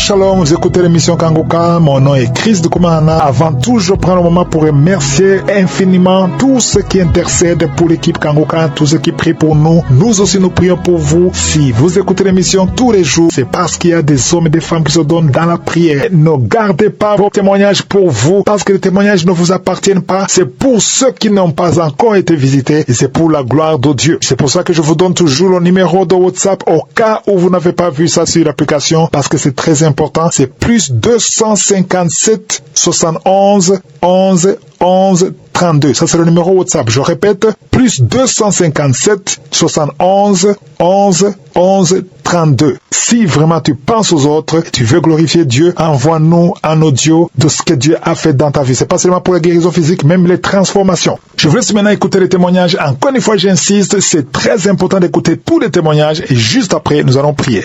Shalom, vous écoutez l'émission Kanguka, mon nom est Chris de Koumana. Avant tout, je prends le moment pour remercier infiniment tous ceux qui intercèdent pour l'équipe Kanguka, tous ceux qui prient pour nous. Nous aussi, nous prions pour vous. Si vous écoutez l'émission tous les jours, c'est parce qu'il y a des hommes et des femmes qui se donnent dans la prière. Ne gardez pas vos témoignages pour vous, parce que les témoignages ne vous appartiennent pas. C'est pour ceux qui n'ont pas encore été visités et c'est pour la gloire de Dieu. C'est pour ça que je vous donne toujours le numéro de WhatsApp au cas où vous n'avez pas vu ça sur l'application, parce que c'est très important. C'est plus 257 71 11 11 32. Ça, c'est le numéro WhatsApp. Je répète, plus 257 71 11 11 32. Si vraiment tu penses aux autres, tu veux glorifier Dieu, envoie-nous un audio de ce que Dieu a fait dans ta vie. C'est pas seulement pour la guérison physique, même les transformations. Je vous laisse maintenant écouter les témoignages. Encore une fois, j'insiste, c'est très important d'écouter tous les témoignages et juste après, nous allons prier.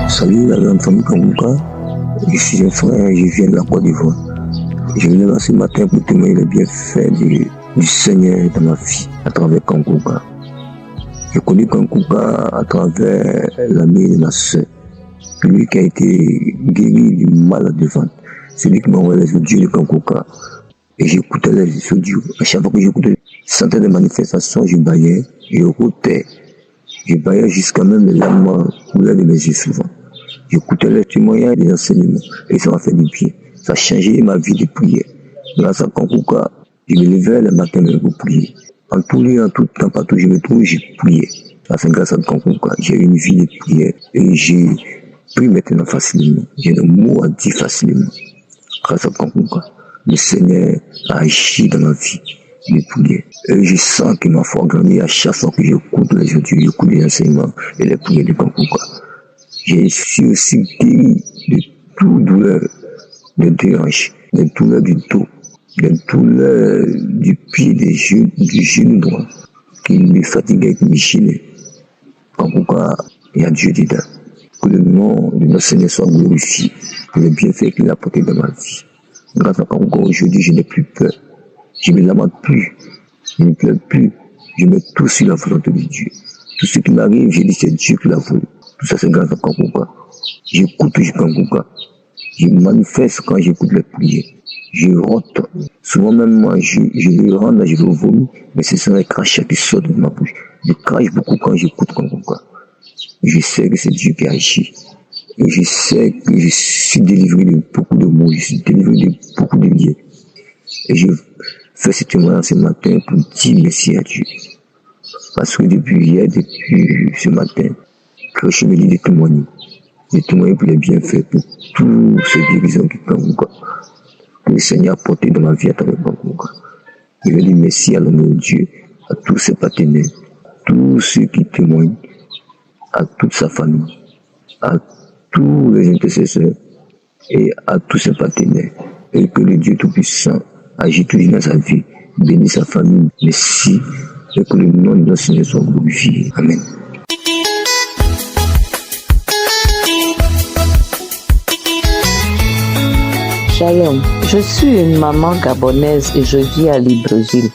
Salut la grande famille Kanguka, je suis un frère, je viens de la Côte d'Ivoire. Je venais là ce matin pour témoigner les bienfaits du Seigneur dans ma vie à travers Kanguka. J'ai connu Kanguka à travers l'ami de ma soeur, lui qui a été guéri du mal de ventre. C'est lui qui m'a envoyé les audios de Kanguka et j'écoutais les audios. À chaque fois que j'écoutais centaines de manifestations, je baillais, j'écoutais. Je baillais jusqu'à même les larmes coulaient de mes yeux souvent. J'écoutais les témoignages et les enseignements et ça m'a fait du bien. Ça a changé ma vie de prière. Grâce à Kanguka, je me levais le matin pour prier. En tout lieu, en tout temps, partout où je me trouve, j'ai prié. C'est grâce à Kanguka, j'ai une vie de prière et j'ai pris maintenant facilement. J'ai des mots à dire facilement. Grâce à Kanguka, le Seigneur a agi dans ma vie de prière. Et je sens que ma foi grandit à chaque fois que j'écoute les audios, j'écoute les enseignements et les prières de Kanguka. Je suis aussi guéri de toute douleur de déhanche, de douleur du dos, de douleur du pied, du genou droit, qui me fatiguait, qui me gênait. Kanguka, il y a Dieu dedans. Que le nom de notre Seigneur soit glorifié pour le bienfait qu'il a apporté dans ma vie. Grâce à Kanguka, aujourd'hui, je n'ai plus peur. Je ne me lamente plus. Je ne pleure plus. Je mets tout sur la volonté de Dieu. Tout ce qui m'arrive, je dis c'est Dieu qui l'a voulu. Tout ça, c'est grâce à Kanguka. J'écoute toujours Kanguka. Je manifeste quand j'écoute les prières. Je rote. Souvent même moi, je vais rendre, je vais vomir, mais ce sont les crachats qui sortent de ma bouche. Je crache beaucoup quand j'écoute Kanguka. Je sais que c'est Dieu qui agit. Et je sais que je suis délivré de beaucoup de maux, je suis délivré de beaucoup de liens. Et je fais ce témoignage ce matin pour dire merci à Dieu. Parce que depuis hier, depuis ce matin, que je me dis de témoigner pour les bienfaits, pour tous ces guérisons qui Kanguka, que le Seigneur a porté dans ma vie à travers Kanguka. Je veux dire merci à l'homme de Dieu, à tous ses partenaires, tous ceux qui témoignent, à toute sa famille, à tous les intercesseurs et à tous ses partenaires. Et que le Dieu Tout-Puissant agit toujours dans sa vie, bénit sa famille. Merci. Et que le nom de notre Seigneur soit glorifié. Amen. Shalom, je suis une maman gabonaise et je vis à Libreville.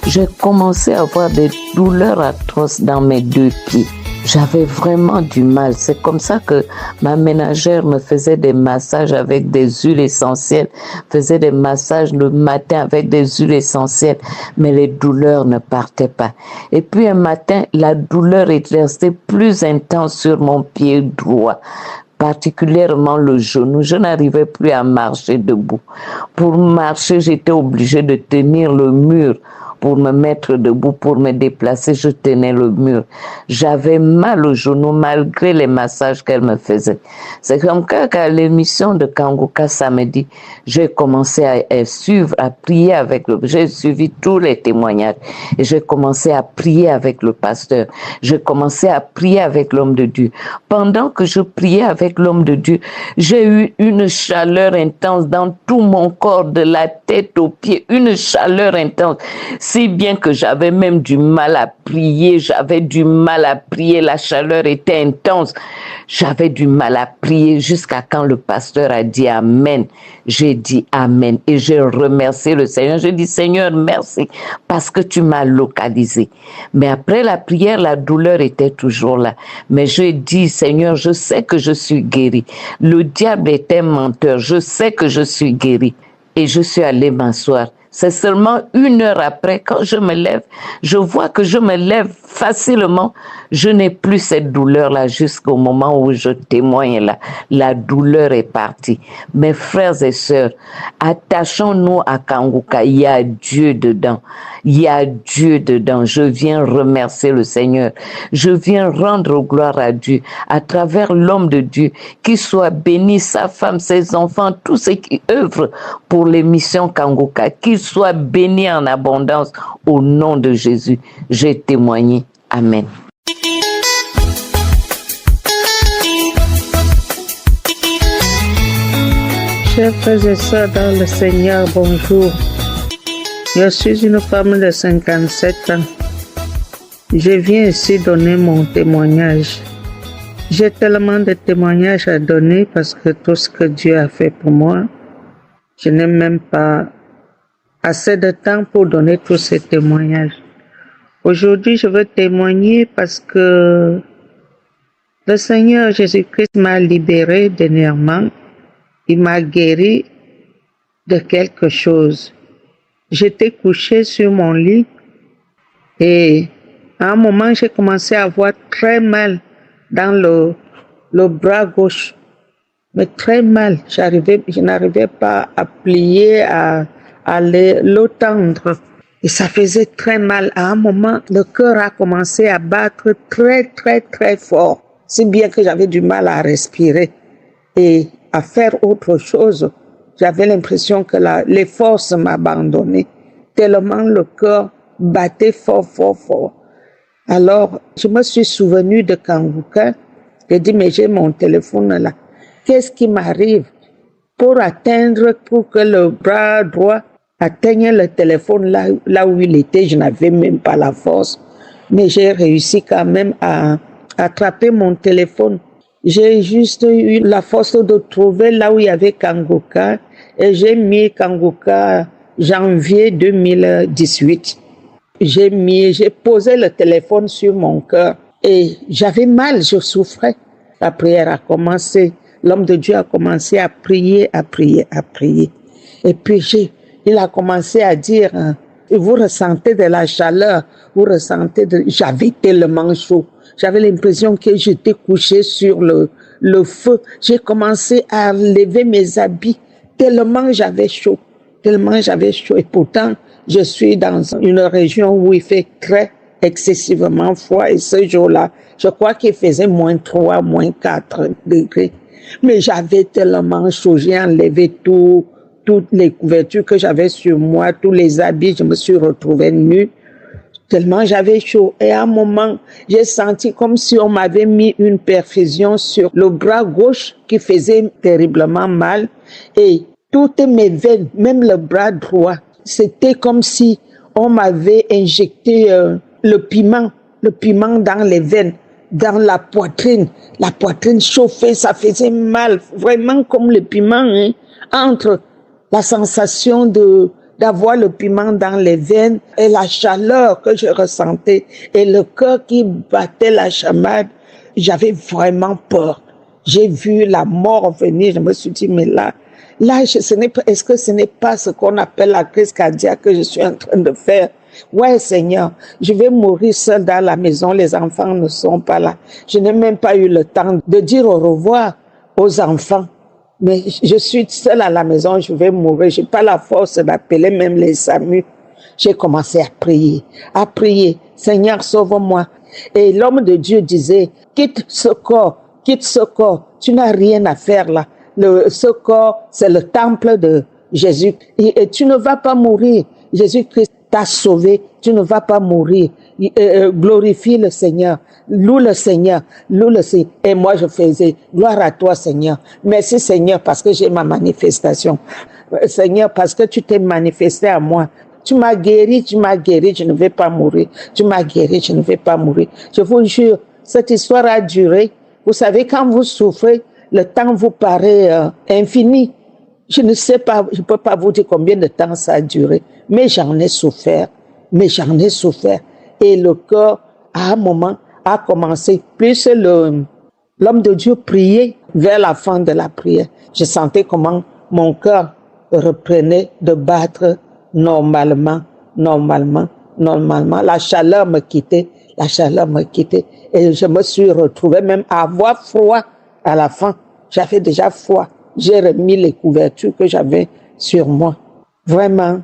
J'ai commencé à avoir des douleurs atroces dans mes deux pieds. J'avais vraiment du mal. C'est comme ça que ma ménagère me faisait des massages avec des huiles essentielles, faisait des massages le matin avec des huiles essentielles, mais les douleurs ne partaient pas. Et puis un matin, la douleur est restée plus intense sur mon pied droit, particulièrement le genou. Je n'arrivais plus à marcher debout. Pour marcher, j'étais obligée de tenir le mur. Pour me mettre debout, pour me déplacer, je tenais le mur. J'avais mal au genou malgré les massages qu'elle me faisait. C'est comme qu'à l'émission de Kanguka samedi, j'ai commencé à suivre, à prier avec j'ai suivi tous les témoignages et j'ai commencé à prier avec le pasteur. J'ai commencé à prier avec l'homme de Dieu. Pendant que je priais avec l'homme de Dieu, j'ai eu une chaleur intense dans tout mon corps, de la tête aux pieds, une chaleur intense. si bien que j'avais même du mal à prier, la chaleur était intense, j'avais du mal à prier jusqu'à quand le pasteur a dit Amen. J'ai dit Amen et j'ai remercié le Seigneur. J'ai dit Seigneur, merci parce que tu m'as localisé. Mais après la prière, la douleur était toujours là. Mais j'ai dit Seigneur, je sais que je suis guéri. Le diable était menteur, je sais que je suis guéri. Et je suis allée m'asseoir. C'est seulement 1 heure après, quand je me lève, je vois que je me lève facilement. Je n'ai plus cette douleur-là jusqu'au moment où je témoigne là. La douleur est partie. Mes frères et sœurs, attachons-nous à Kanguka. Il y a Dieu dedans. Il y a Dieu dedans. Je viens remercier le Seigneur. Je viens rendre gloire à Dieu à travers l'homme de Dieu. Qu'il soit béni, sa femme, ses enfants, tous ceux qui œuvrent pour les missions Kanguka. Qu'il soit béni en abondance au nom de Jésus. J'ai témoigné. Amen. Chers frères et sœurs dans le Seigneur, bonjour. Je suis une femme de 57 ans. Je viens ici donner mon témoignage. J'ai tellement de témoignages à donner parce que tout ce que Dieu a fait pour moi, je n'ai même pas assez de temps pour donner tous ces témoignages. Aujourd'hui, je veux témoigner parce que le Seigneur Jésus-Christ m'a libéré dernièrement. Il m'a guéri de quelque chose. J'étais couchée sur mon lit et à un moment, j'ai commencé à avoir très mal dans le bras gauche. Mais très mal. Je n'arrivais pas à plier, à l'étendre. Et ça faisait très mal. À un moment, le cœur a commencé à battre très, très, très fort. Si bien que j'avais du mal à respirer et à faire autre chose. J'avais l'impression que les forces m'abandonnaient. Tellement le cœur battait fort, fort, fort. Alors, je me suis souvenu de Kanguka. J'ai dit, mais j'ai mon téléphone là. Qu'est-ce qui m'arrive pour que le bras droit atteigne le téléphone là où il était? Je n'avais même pas la force. Mais j'ai réussi quand même à attraper mon téléphone. J'ai juste eu la force de trouver là où il y avait Kanguka et j'ai mis Kanguka janvier 2018. J'ai posé le téléphone sur mon cœur et j'avais mal, je souffrais. La prière a commencé. L'homme de Dieu a commencé à prier, à prier, à prier. Et puis il a commencé à dire, vous ressentez de la chaleur, j'avais tellement chaud. J'avais l'impression que j'étais couchée sur le feu. J'ai commencé à lever mes habits tellement j'avais chaud. Et pourtant, je suis dans une région où il fait très excessivement froid. Et ce jour-là, je crois qu'il faisait -3, -4 degrés. Mais j'avais tellement chaud. J'ai enlevé toutes les couvertures que j'avais sur moi, tous les habits. Je me suis retrouvée nue. Tellement j'avais chaud. Et à un moment, j'ai senti comme si on m'avait mis une perfusion sur le bras gauche qui faisait terriblement mal. Et toutes mes veines, même le bras droit, c'était comme si on m'avait injecté le piment dans les veines, dans la poitrine chauffée, ça faisait mal, vraiment comme le piment, hein, entre la sensation d'avoir le piment dans les veines et la chaleur que je ressentais et le cœur qui battait la chamade. J'avais vraiment peur. J'ai vu la mort venir. Je me suis dit, mais là, est-ce que ce n'est pas ce qu'on appelle la crise cardiaque que je suis en train de faire? Ouais, Seigneur, je vais mourir seule dans la maison. Les enfants ne sont pas là. Je n'ai même pas eu le temps de dire au revoir aux enfants. Mais je suis seule à la maison, je vais mourir. J'ai pas la force d'appeler même les SAMU. J'ai commencé à prier. Seigneur, sauve-moi. Et l'homme de Dieu disait, quitte ce corps. Tu n'as rien à faire là. Ce corps, c'est le temple de Jésus. Et tu ne vas pas mourir. Jésus-Christ t'a sauvé. Tu ne vas pas mourir. Glorifie le Seigneur. Loue le Seigneur. Et moi, je faisais, gloire à toi, Seigneur. Merci, Seigneur, parce que j'ai ma manifestation. Seigneur, parce que tu t'es manifesté à moi. tu m'as guéri, je ne vais pas mourir. Tu m'as guéri, je ne vais pas mourir. Je vous jure, cette histoire a duré. Vous savez, quand vous souffrez, le temps vous paraît infini. Je ne sais pas, je ne peux pas vous dire combien de temps ça a duré, mais j'en ai souffert. Et le cœur, à un moment, a commencé. Plus l'homme de Dieu priait vers la fin de la prière, je sentais comment mon cœur reprenait de battre normalement. La chaleur me quittait. Et je me suis retrouvée même à avoir froid à la fin. J'avais déjà froid. J'ai remis les couvertures que j'avais sur moi. Vraiment,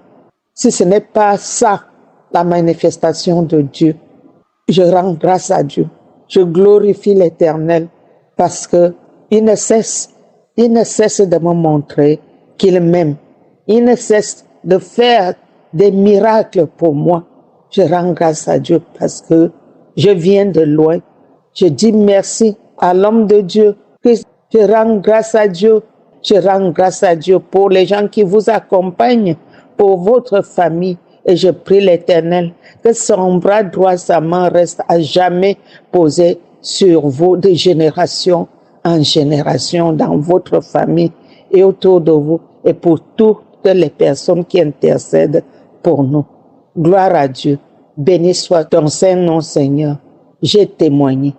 si ce n'est pas ça, la manifestation de Dieu, je rends grâce à Dieu. Je glorifie l'Éternel parce que il ne cesse de me montrer qu'il m'aime. Il ne cesse de faire des miracles pour moi. Je rends grâce à Dieu parce que je viens de loin. Je dis merci à l'homme de Dieu. Je rends grâce à Dieu. Je rends grâce à Dieu pour les gens qui vous accompagnent, pour votre famille. Et je prie l'Éternel que son bras droit, sa main reste à jamais posée sur vous de génération en génération dans votre famille et autour de vous et pour toutes les personnes qui intercèdent pour nous. Gloire à Dieu. Béni soit ton Saint-Nom, Seigneur. J'ai témoigné.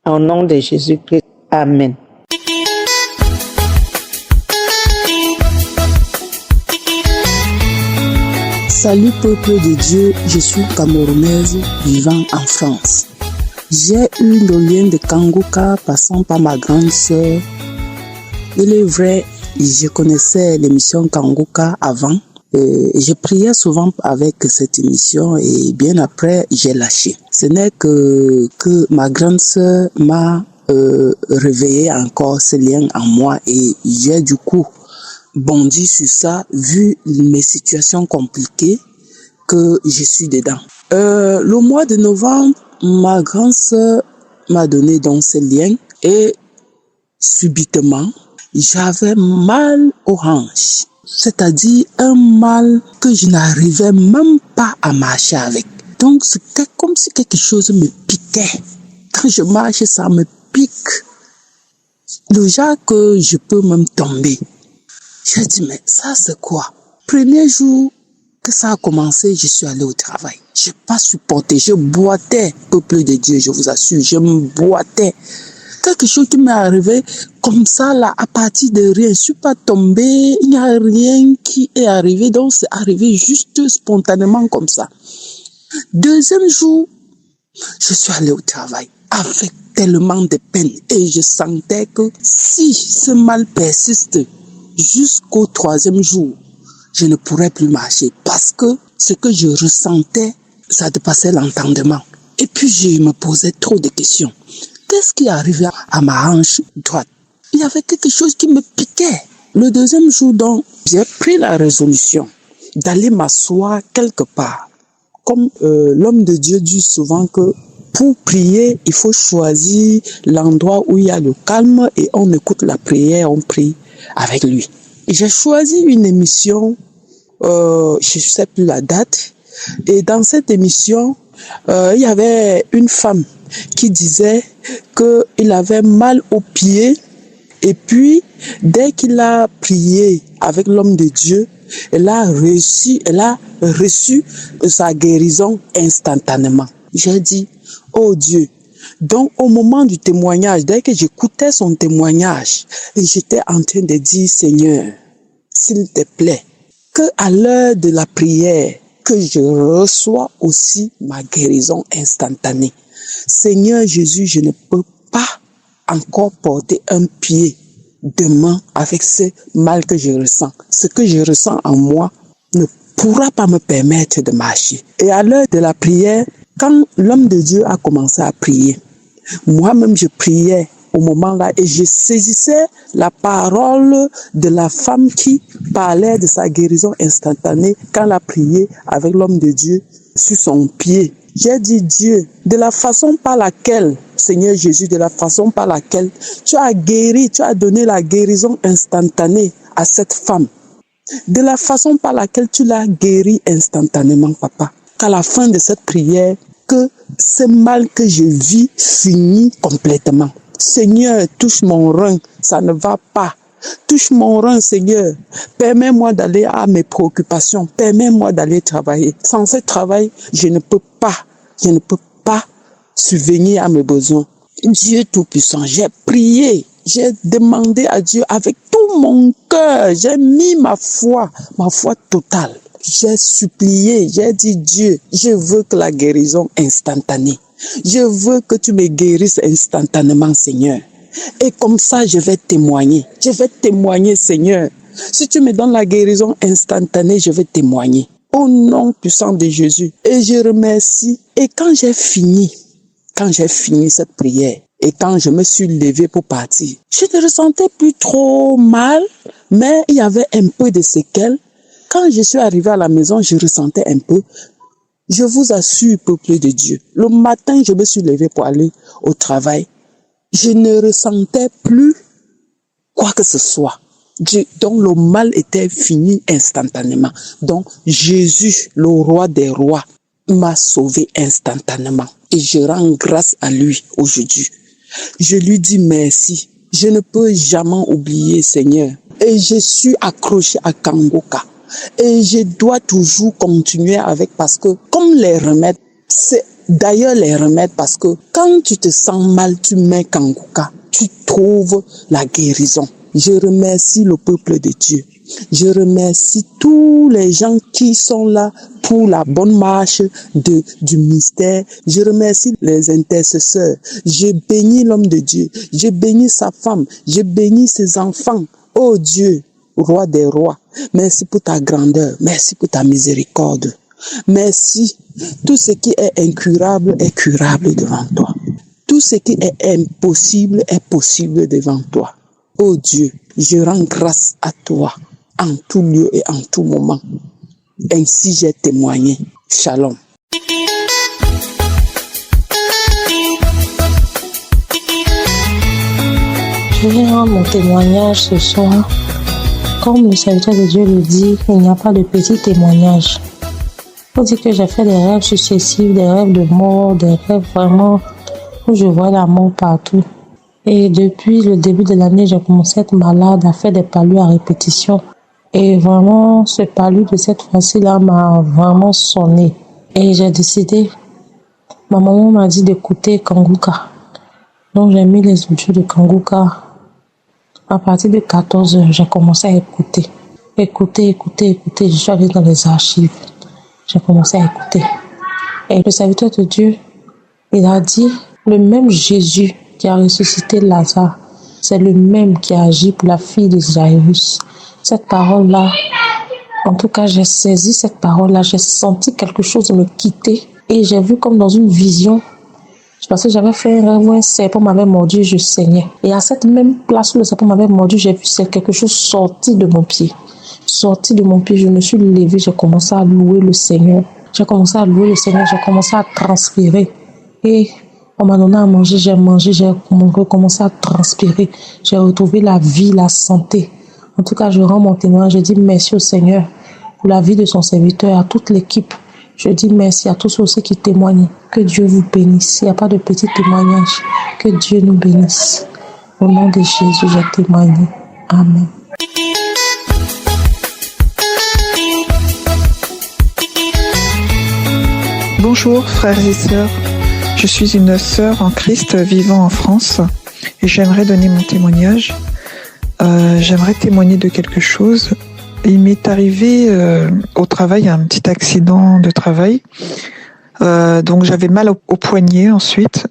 Au nom de Jésus-Christ. Amen. Salut peuple de Dieu, je suis Camerounaise vivant en France. J'ai eu le lien de Kanguka passant par ma grande sœur. Il est vrai, je connaissais l'émission Kanguka avant. Et je priais souvent avec cette émission et bien après, j'ai lâché. Ce n'est que ma grande sœur m'a réveillé encore ce lien en moi et j'ai du coup bondi sur ça vu mes situations compliquées que je suis dedans. Le mois de novembre, ma grande sœur m'a donné donc ce lien et subitement, j'avais mal aux hanches. C'est-à-dire un mal que je n'arrivais même pas à marcher avec. Donc c'était comme si quelque chose me piquait. Quand je marche, ça me pique. Le genre que je peux même tomber. J'ai dit, mais ça c'est quoi? Premier jour que ça a commencé, je suis allé au travail. Je n'ai pas supporté, je boitais, peuple de Dieu, je vous assure, je me boitais. Quelque chose qui m'est arrivé comme ça, là, à partir de rien. Je ne suis pas tombée, il n'y a rien qui est arrivé, donc c'est arrivé juste spontanément comme ça. Deuxième jour, je suis allée au travail avec tellement de peine et je sentais que si ce mal persiste jusqu'au troisième jour, je ne pourrais plus marcher parce que ce que je ressentais, ça dépassait l'entendement. Et puis je me posais trop de questions. Qu'est-ce qui arrivait à ma hanche droite? Il y avait quelque chose qui me piquait. Le deuxième jour, donc, j'ai pris la résolution d'aller m'asseoir quelque part. Comme l'homme de Dieu dit souvent que pour prier, il faut choisir l'endroit où il y a le calme et on écoute la prière, on prie avec lui. Et j'ai choisi une émission, je ne sais plus la date, et dans cette émission, il y avait une femme qui disait qu'il avait mal aux pieds et puis dès qu'il a prié avec l'homme de Dieu, elle a reçu sa guérison instantanément. J'ai dit, oh Dieu, donc au moment du témoignage, dès que j'écoutais son témoignage, j'étais en train de dire, Seigneur, s'il te plaît, que à l'heure de la prière, que je reçois aussi ma guérison instantanée. Seigneur Jésus, je ne peux pas encore porter un pied demain avec ce mal que je ressens. Ce que je ressens en moi ne pourra pas me permettre de marcher. Et à l'heure de la prière, quand l'homme de Dieu a commencé à prier, moi-même je priais au moment-là et je saisissais la parole de la femme qui parlait de sa guérison instantanée quand elle a prié avec l'homme de Dieu sur son pied. J'ai dit, Dieu, de la façon par laquelle, Seigneur Jésus, de la façon par laquelle tu as guéri, tu as donné la guérison instantanée à cette femme. de la façon par laquelle tu l'as guéri instantanément, papa. Qu'à la fin de cette prière, que ce mal que je vis finit complètement. Seigneur, touche mon rein, ça ne va pas. Touche mon rein, Seigneur. Permets-moi d'aller à mes préoccupations. Permets-moi d'aller travailler. Sans ce travail, je ne peux pas subvenir à mes besoins. Dieu Tout-Puissant, j'ai prié, j'ai demandé à Dieu avec tout mon cœur, j'ai mis ma foi totale. J'ai supplié, j'ai dit Dieu, je veux que la guérison instantanée. Je veux que tu me guérisses instantanément, Seigneur. Et comme ça, je vais témoigner. Je vais témoigner, Seigneur. Si tu me donnes la guérison instantanée, je vais témoigner. Au nom puissant de Jésus. Et je remercie. Et quand j'ai fini cette prière, et quand je me suis levé pour partir, je ne ressentais plus trop mal, mais il y avait un peu de séquelles. Quand je suis arrivé à la maison, je ressentais un peu. Je vous assure, peuple de Dieu, le matin, je me suis levé pour aller au travail. Je ne ressentais plus quoi que ce soit. Donc le mal était fini instantanément. Donc Jésus, le roi des rois, m'a sauvé instantanément. Et je rends grâce à lui aujourd'hui. Je lui dis merci. Je ne peux jamais oublier, Seigneur. Et je suis accroché à Kangoka. Et je dois toujours continuer avec, parce que comme les remèdes, c'est d'ailleurs les remèdes, parce que quand tu te sens mal, tu mets Kangoka, tu trouves la guérison. Je remercie le peuple de Dieu. Je remercie tous les gens qui sont là pour la bonne marche du mystère. Je remercie les intercesseurs. Je bénis l'homme de Dieu. Je bénis sa femme. Je bénis ses enfants. Oh Dieu, roi des rois, merci pour ta grandeur. Merci pour ta miséricorde. Merci. Tout ce qui est incurable est curable devant toi. Tout ce qui est impossible est possible devant toi. Oh Dieu, je rends grâce à toi en tout lieu et en tout moment. Ainsi j'ai témoigné. Shalom. Je vais rendre mon témoignage ce soir. Comme le serviteur de Dieu le dit, il n'y a pas de petit témoignage. On dit que j'ai fait des rêves successifs, des rêves de mort, des rêves vraiment où je vois la mort partout. Et depuis le début de l'année, j'ai commencé à être malade, à faire des palus à répétition. Et vraiment, ce palu de cette fois-ci-là m'a vraiment sonné. Et j'ai décidé, ma maman m'a dit d'écouter Kangoka. Donc j'ai mis les audios de Kangoka. À partir de 14h, j'ai commencé à écouter. Écouter. Je suis allée dans les archives. J'ai commencé à écouter. Et le serviteur de Dieu, il a dit, le même Jésus qui a ressuscité Lazare, c'est le même qui a agi pour la fille de Jairus. Cette parole-là, en tout cas, j'ai saisi cette parole-là, j'ai senti quelque chose me quitter et j'ai vu comme dans une vision, parce que j'avais fait un rêve où un serpent m'avait mordu et je saignais. Et à cette même place où le serpent m'avait mordu, j'ai vu quelque chose sorti de mon pied. Sorti de mon pied, je me suis levée, j'ai commencé à louer le Seigneur. J'ai commencé à transpirer. Et on m'a donné à manger, j'ai mangé, j'ai recommencé à transpirer. J'ai retrouvé la vie, la santé. En tout cas, je rends mon témoignage. Je dis merci au Seigneur pour la vie de son serviteur, à toute l'équipe. Je dis merci à tous ceux qui témoignent. Que Dieu vous bénisse. Il n'y a pas de petit témoignage. Que Dieu nous bénisse. Au nom de Jésus, j'ai témoigné. Amen. Bonjour frères et sœurs. Je suis une sœur en Christ vivant en France et j'aimerais donner mon témoignage. J'aimerais témoigner de quelque chose. Il m'est arrivé au travail un petit accident de travail. Donc j'avais mal au poignet ensuite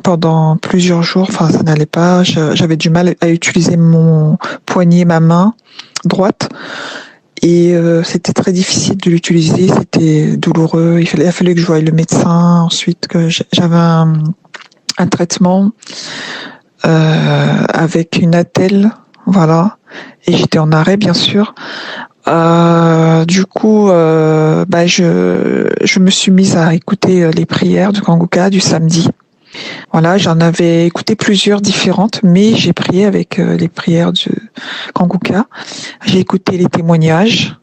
pendant plusieurs jours. Enfin, ça n'allait pas. J'avais du mal à utiliser mon poignet, ma main droite. Et c'était très difficile de l'utiliser. C'était douloureux. Il a fallu que je voie le médecin. Ensuite, que j'avais un traitement avec une attelle. Voilà, et j'étais en arrêt bien sûr. Du coup, je me suis mise à écouter les prières du Kangoka du samedi. Voilà, j'en avais écouté plusieurs différentes, mais j'ai prié avec les prières de Kanguka. J'ai écouté les témoignages.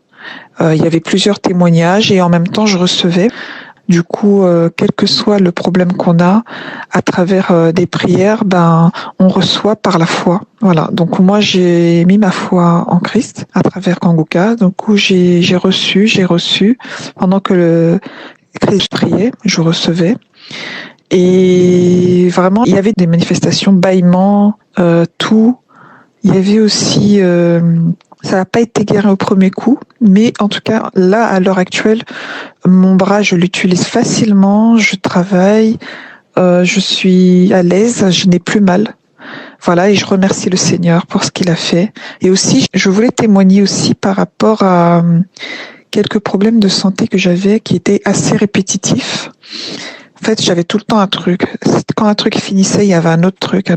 Il y avait plusieurs témoignages et en même temps, je recevais. Du coup, quel que soit le problème qu'on a, à travers des prières, on reçoit par la foi. Voilà. Donc moi, j'ai mis ma foi en Christ à travers Kanguka. Donc j'ai reçu pendant que le Christ priait, je recevais. Et vraiment, il y avait des manifestations, bâillements, tout. Il y avait aussi, ça n'a pas été guéri au premier coup, mais en tout cas, là, à l'heure actuelle, mon bras, je l'utilise facilement, je travaille, je suis à l'aise, je n'ai plus mal. Voilà, et je remercie le Seigneur pour ce qu'il a fait. Et aussi, je voulais témoigner aussi par rapport à quelques problèmes de santé que j'avais qui étaient assez répétitifs. En fait, j'avais tout le temps un truc. Quand un truc finissait, il y avait un autre truc.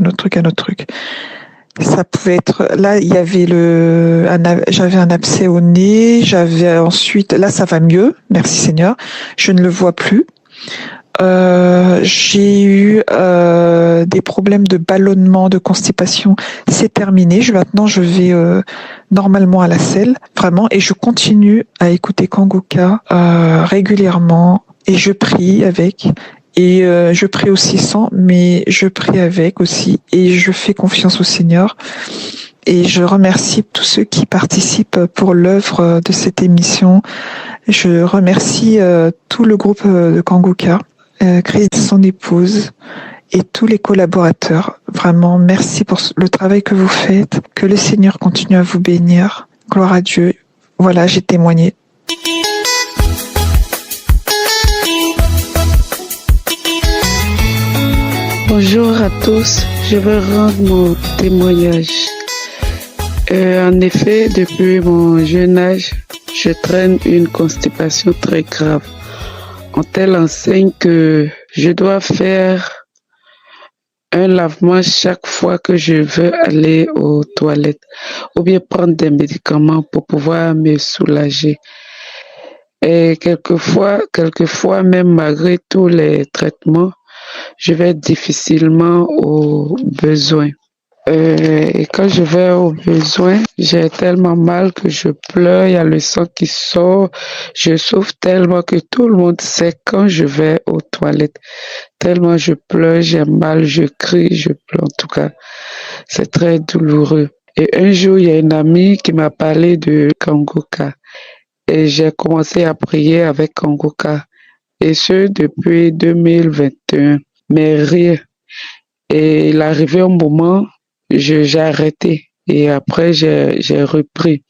Ça pouvait être, là, il y avait j'avais un abcès au nez, j'avais ensuite, là, ça va mieux, merci Seigneur, je ne le vois plus. J'ai eu des problèmes de ballonnement, de constipation, c'est terminé. Maintenant, je vais normalement à la selle, vraiment, et je continue à écouter Kanguka régulièrement, et je prie avec. Et je prie aussi sans, mais je prie avec aussi, et je fais confiance au Seigneur. Et je remercie tous ceux qui participent pour l'œuvre de cette émission. Je remercie tout le groupe de Kanguka, Chris, son épouse, et tous les collaborateurs. Vraiment, merci pour le travail que vous faites. Que le Seigneur continue à vous bénir. Gloire à Dieu. Voilà, j'ai témoigné. Bonjour à tous, je veux rendre mon témoignage. En effet, depuis mon jeune âge, je traîne une constipation très grave, en telle enseigne que je dois faire un lavement chaque fois que je veux aller aux toilettes ou bien prendre des médicaments pour pouvoir me soulager. Et quelquefois, même malgré tous les traitements, je vais difficilement aux besoins. Et quand je vais aux besoins, j'ai tellement mal que je pleure, il y a le sang qui sort. Je souffre tellement que tout le monde sait quand je vais aux toilettes. Tellement je pleure, j'ai mal, je crie, je pleure. En tout cas, c'est très douloureux. Et un jour, il y a une amie qui m'a parlé de Kanguka. Et j'ai commencé à prier avec Kanguka. Et ce, depuis 2021. Mais rien. Et il arrivait un moment, j'ai arrêté. Et après, j'ai repris.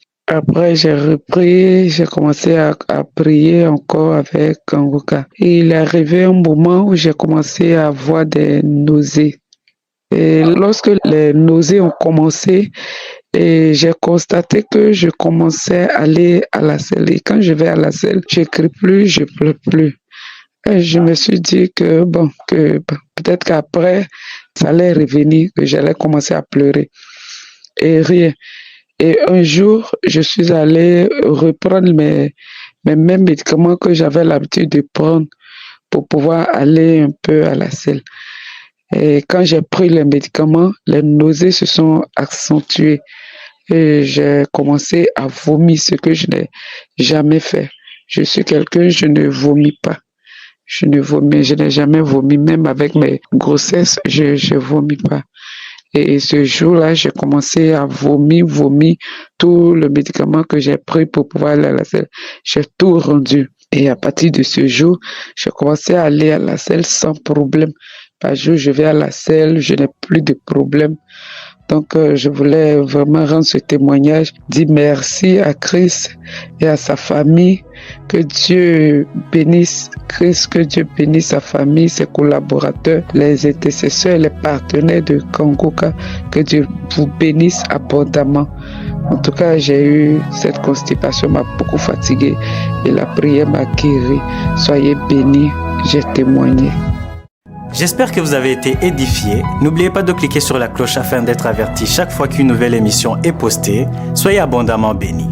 J'ai commencé à prier encore avec Kanguka. Et il est arrivé un moment où j'ai commencé à avoir des nausées. Et lorsque les nausées ont commencé, et j'ai constaté que je commençais à aller à la selle. Et quand je vais à la selle, je crie plus, je pleure plus. Et je me suis dit que peut-être qu'après, ça allait revenir, que j'allais commencer à pleurer. Et rien. Et un jour, je suis allée reprendre mes mêmes médicaments que j'avais l'habitude de prendre pour pouvoir aller un peu à la selle. Et quand j'ai pris les médicaments, les nausées se sont accentuées. Et j'ai commencé à vomir, ce que je n'ai jamais fait. Je suis quelqu'un, je ne vomis pas. Je n'ai jamais vomi, même avec mes grossesses, je vomis pas. Et ce jour-là, j'ai commencé à vomir tout le médicament que j'ai pris pour pouvoir aller à la selle. J'ai tout rendu. Et à partir de ce jour, j'ai commencé à aller à la selle sans problème. Par jour, je vais à la selle, je n'ai plus de problème. Donc, je voulais vraiment rendre ce témoignage, dire merci à Christ et à sa famille. Que Dieu bénisse Christ, que Dieu bénisse sa famille, ses collaborateurs, les intercesseurs, les partenaires de Kanguka. Que Dieu vous bénisse abondamment. En tout cas, j'ai eu cette constipation, m'a beaucoup fatiguée et la prière m'a guéri. Soyez bénis, j'ai témoigné. J'espère que vous avez été édifiés. N'oubliez pas de cliquer sur la cloche afin d'être averti chaque fois qu'une nouvelle émission est postée. Soyez abondamment bénis.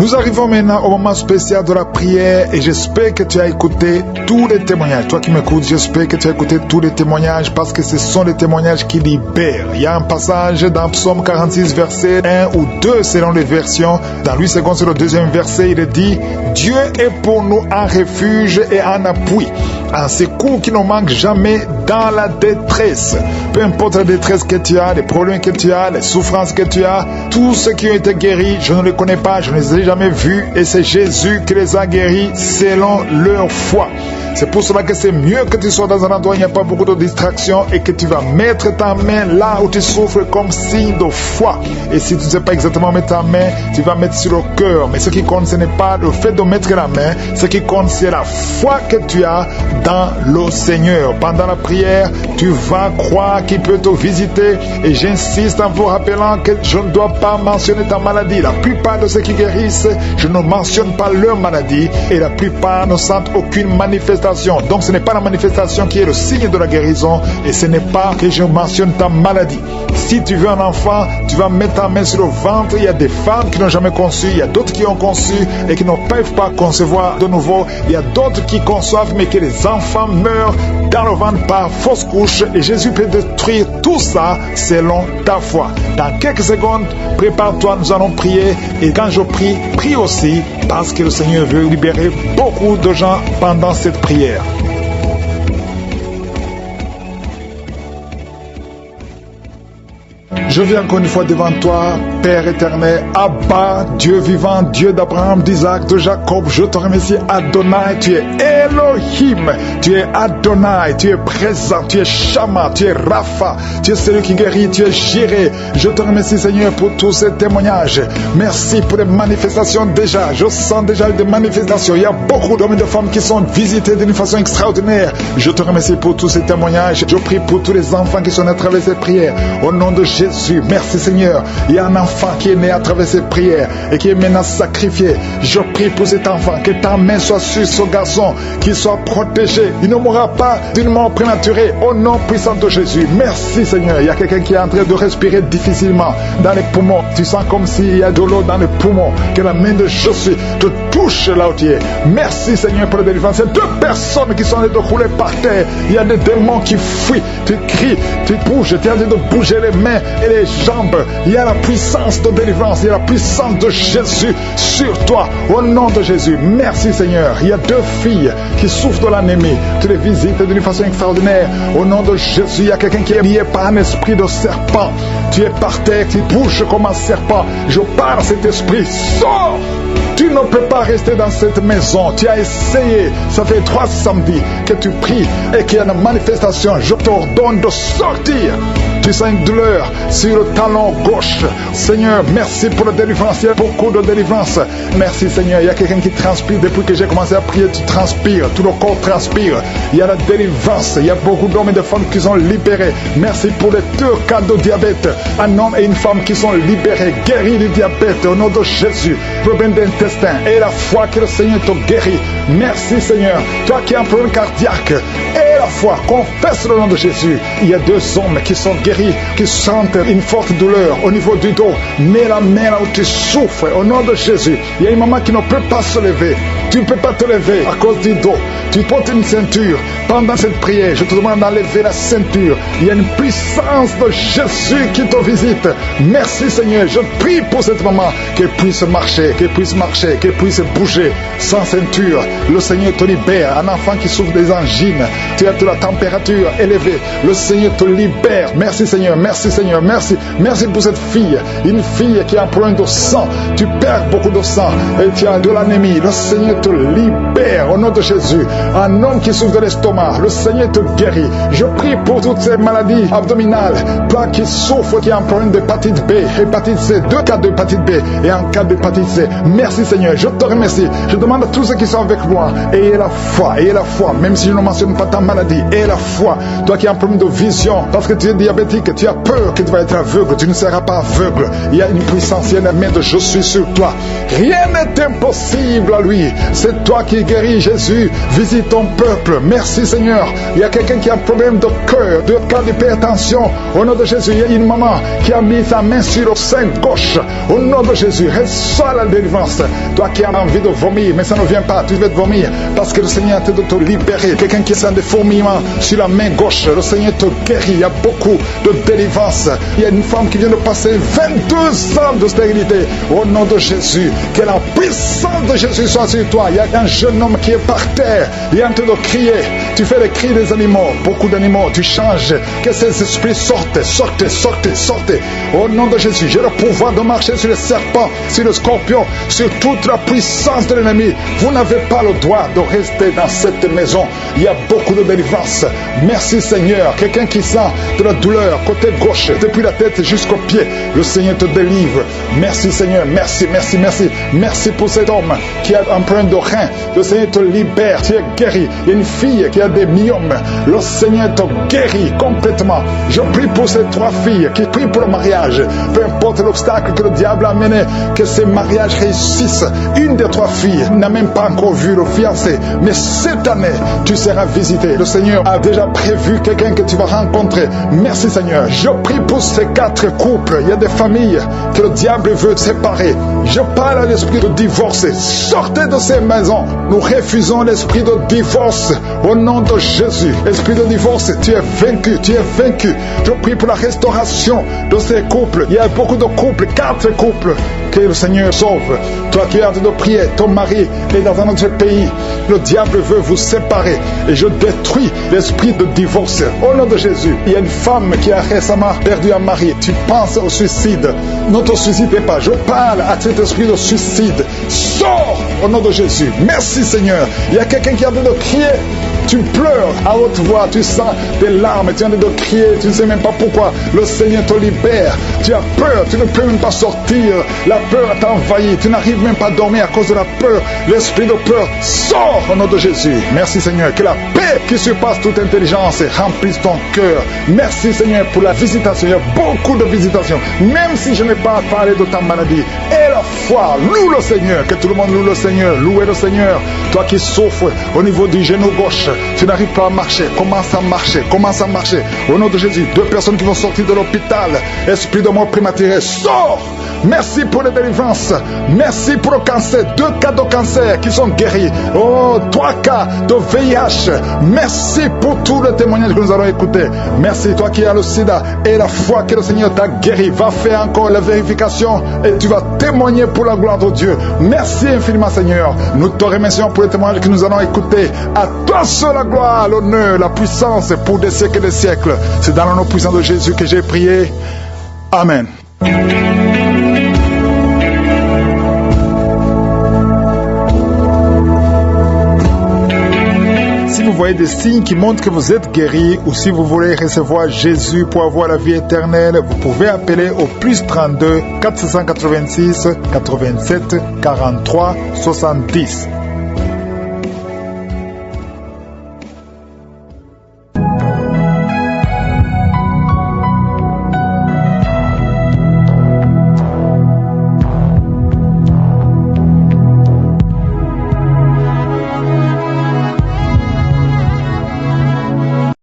Nous arrivons maintenant au moment spécial de la prière et j'espère que tu as écouté tous les témoignages. Toi qui m'écoutes, j'espère que tu as écouté tous les témoignages parce que ce sont les témoignages qui libèrent. Il y a un passage dans Psaume 46, verset 1 ou 2 selon les versions. Dans Louis II, c'est le deuxième verset, il est dit « Dieu est pour nous un refuge et un appui, un secours qui ne manque jamais dans la détresse. » Peu importe la détresse que tu as, les problèmes que tu as, les souffrances que tu as, tous ceux qui ont été guéris, je ne les connais pas, je ne les ai jamais vus et c'est Jésus qui les a guéris selon leur foi. C'est pour cela que c'est mieux que tu sois dans un endroit où il n'y a pas beaucoup de distractions et que tu vas mettre ta main là où tu souffres comme signe de foi. Et si tu ne sais pas exactement mettre ta main, tu vas mettre sur le cœur. Mais ce qui compte, ce n'est pas le fait de mettre la main. Ce qui compte, c'est la foi que tu as dans le Seigneur. Pendant la prière, tu vas croire qu'il peut te visiter. Et j'insiste en vous rappelant que je ne dois pas mentionner ta maladie. La plupart de ceux qui guérissent, je ne mentionne pas leur maladie. Et la plupart ne sentent aucune manifestation. Donc ce n'est pas la manifestation qui est le signe de la guérison et ce n'est pas que je mentionne ta maladie. Si tu veux un enfant, tu vas mettre ta main sur le ventre. Il y a des femmes qui n'ont jamais conçu, il y a d'autres qui ont conçu et qui ne peuvent pas concevoir de nouveau. Il y a d'autres qui conçoivent mais que les enfants meurent dans le ventre par fausse couche et Jésus peut détruire tout ça selon ta foi. Dans quelques secondes, prépare-toi, nous allons prier et quand je prie, prie aussi parce que le Seigneur veut libérer beaucoup de gens pendant cette prière. Je viens encore une fois devant toi, Père éternel, Abba, Dieu vivant, Dieu d'Abraham, d'Isaac, de Jacob. Je te remercie, Adonai, tu es Elohim, tu es Adonai, tu es présent, tu es Shama, tu es Rapha, tu es celui qui guérit, tu es Jireh. Je te remercie, Seigneur, pour tous ces témoignages. Merci pour les manifestations déjà. Je sens déjà des manifestations. Il y a beaucoup d'hommes et de femmes qui sont visités d'une façon extraordinaire. Je te remercie pour tous ces témoignages. Je prie pour tous les enfants qui sont à travers ces prières. Au nom de Jésus. Merci Seigneur. Il y a un enfant qui est né à travers ces prières et qui est maintenant sacrifié. Je prie pour cet enfant, que ta main soit sur ce garçon, qu'il soit protégé. Il ne mourra pas d'une mort prématurée. Au nom puissant de Jésus. Merci Seigneur. Il y a quelqu'un qui est en train de respirer difficilement dans les poumons. Tu sens comme s'il y a de l'eau dans les poumons. Que la main de Jésus te touche là où tu es. Merci Seigneur pour la délivrance. Il y a deux personnes qui sont en train de rouler par terre. Il y a des démons qui fuient. Tu cries, tu bouges, tu es en train de bouger les mains et les jambes. Il y a la puissance de délivrance, il y a la puissance de Jésus sur toi, au nom de Jésus. Merci Seigneur. Il y a deux filles qui souffrent de l'anémie. Tu les visites d'une façon extraordinaire. Au nom de Jésus, il y a quelqu'un qui est lié par un esprit de serpent. Tu es par terre, tu bouges comme un serpent. Je parle à cet esprit, sors! Tu ne peux pas rester dans cette maison. Tu as essayé. Ça fait 3 samedis que tu pries et qu'il y a une manifestation. Je t'ordonne de sortir. Tu sens une douleur sur le talon gauche. Seigneur, merci pour la délivrance. Il y a beaucoup de délivrance. Merci Seigneur. Il y a quelqu'un qui transpire. Depuis que j'ai commencé à prier, tu transpires. Tout le corps transpire. Il y a la délivrance. Il y a beaucoup d'hommes et de femmes qui sont libérés. Merci pour les 2 cas de diabète. Un homme et une femme qui sont libérés, guéris du diabète au nom de Jésus. Problème d'intestin et la foi que le Seigneur te guérit. Merci Seigneur. Toi qui as un problème cardiaque et la foi, confesse le nom de Jésus. Il y a 2 hommes qui sont guéris, qui sentent une forte douleur au niveau du dos. Mets la main là où tu souffres au nom de Jésus. Il y a une maman qui ne peut pas se lever. Tu ne peux pas te lever à cause du dos. Tu portes une ceinture. Pendant cette prière, je te demande d'enlever la ceinture. Il y a une puissance de Jésus qui te visite. Merci Seigneur. Je prie pour cette maman qu'elle puisse marcher, qu'elle puisse bouger sans ceinture. Le Seigneur te libère. Un enfant qui souffre des angines, tu as de la température élevée. Le Seigneur te libère. Merci Seigneur. Merci Seigneur. Merci. Merci pour cette fille. Une fille qui a un problème de sang. Tu perds beaucoup de sang et tu as de l'anémie. Le Seigneur te libère au nom de Jésus. Un homme qui souffre de l'estomac, le Seigneur te guérit. Je prie pour toutes ces maladies abdominales. Toi qui souffres, qui a un problème d'hépatite B, hépatite C, 2 cas d'hépatite B et un cas d'hépatite C. Merci Seigneur, je te remercie. Je demande à tous ceux qui sont avec moi, ayez la foi, même si je ne mentionne pas ta maladie. maladie. Et la foi, toi qui as un problème de vision, parce que tu es diabétique, tu as peur que tu vas être aveugle, tu ne seras pas aveugle. Il y a une puissance, il y a une main de je suis sur toi. Rien n'est impossible à lui. C'est toi qui guéris, Jésus. Visite ton peuple. Merci Seigneur. Il y a quelqu'un qui a un problème de cœur, de cas d'hypertension. Au nom de Jésus, il y a une maman qui a mis sa main sur le sein gauche. Au nom de Jésus, reçois la délivrance. Toi qui as envie de vomir, mais ça ne vient pas, tu veux vomir parce que le Seigneur te doit te libérer. Quelqu'un qui sent des fourmillements sur la main gauche, le Seigneur te guérit. Il y a beaucoup de délivrance. Il y a une femme qui vient de passer 22 ans de stérilité. Au nom de Jésus, que la puissance de Jésus soit sur toi. Il y a un jeune homme qui est par terre, il est en train de crier. Tu fais les cris des animaux, beaucoup d'animaux, tu changes. Que ces esprits sortent, sortez, sortez, sortez. Au nom de Jésus, j'ai le pouvoir de marcher sur les serpents, sur le scorpion, sur toute la puissance de l'ennemi. Vous n'avez pas le droit de rester dans cette maison. Il y a beaucoup de délivrance. Merci Seigneur. Quelqu'un qui sent de la douleur, côté gauche, depuis la tête jusqu'au pied, le Seigneur te délivre. Merci Seigneur, merci, merci, merci. Merci pour cet homme qui a un problème de rein. Le Seigneur te libère, tu es guéri. Il y a une fille qui a des myomes. Le Seigneur te guérit complètement. Je prie pour ces 3 filles qui prient pour le mariage. Peu importe l'obstacle que le diable a amené, que ces mariages réussissent. Une des 3 filles n'a même pas encore vu le fiancé, mais cette année, tu seras visité. Le Seigneur a déjà prévu quelqu'un que tu vas rencontrer. Merci Seigneur. Je prie pour ces 4 couples. Il y a des familles que le diable veut séparer. Je parle à l'esprit de divorce. Sortez de ces maisons. Nous refusons l'esprit de divorce au nom de Jésus. Esprit de divorce, tu es vaincu, tu es vaincu. Je prie pour la restauration de ces couples. Il y a beaucoup de couples, 4 couples que le Seigneur sauve. Toi qui es en train de prier, ton mari est dans un autre pays. Le diable veut vous séparer et je détruis l'esprit de divorce au nom de Jésus. Il y a une femme qui a récemment perdu un mari. Tu penses au suicide. Ne te suicidez pas. Je parle à cet esprit de suicide. Sors au nom de Jésus. Merci Seigneur. Il y a quelqu'un qui est en train de crier. Tu pleures à haute voix, tu sens des larmes, tu es en train de crier, tu ne sais même pas pourquoi. Le Seigneur te libère. Tu as peur, tu ne peux même pas sortir. La peur t'a envahi, tu n'arrives même pas à dormir à cause de la peur. L'esprit de peur sort au nom de Jésus. Merci Seigneur, que la paix qui surpasse toute intelligence remplisse ton cœur. Merci Seigneur pour la visitation. Il y a beaucoup de visitations. Même si je n'ai pas parlé de ta maladie, et la foi, loue le Seigneur. Que tout le monde loue le Seigneur. Louez le Seigneur. Toi qui souffres au niveau du genou gauche, tu n'arrives pas à marcher, commence à marcher, commence à marcher. Au nom de Jésus, 2 personnes qui vont sortir de l'hôpital. Esprit de mort prématuré, sors! Merci pour les délivrances. Merci pour le cancer. 2 cas de cancer qui sont guéris. Oh, 3 cas de VIH. Merci pour tous les témoignages que nous allons écouter. Merci, toi qui as le sida et la foi que le Seigneur t'a guéri. Va faire encore la vérification et tu vas témoigner pour la gloire de Dieu. Merci infiniment, Seigneur. Nous te remercions pour les témoignages que nous allons écouter. À toi seul la gloire, l'honneur, la puissance pour des siècles et des siècles. C'est dans le nom puissant de Jésus que j'ai prié. Amen. Si vous voyez des signes qui montrent que vous êtes guéri ou si vous voulez recevoir Jésus pour avoir la vie éternelle, vous pouvez appeler au plus 32 486 87 43 70.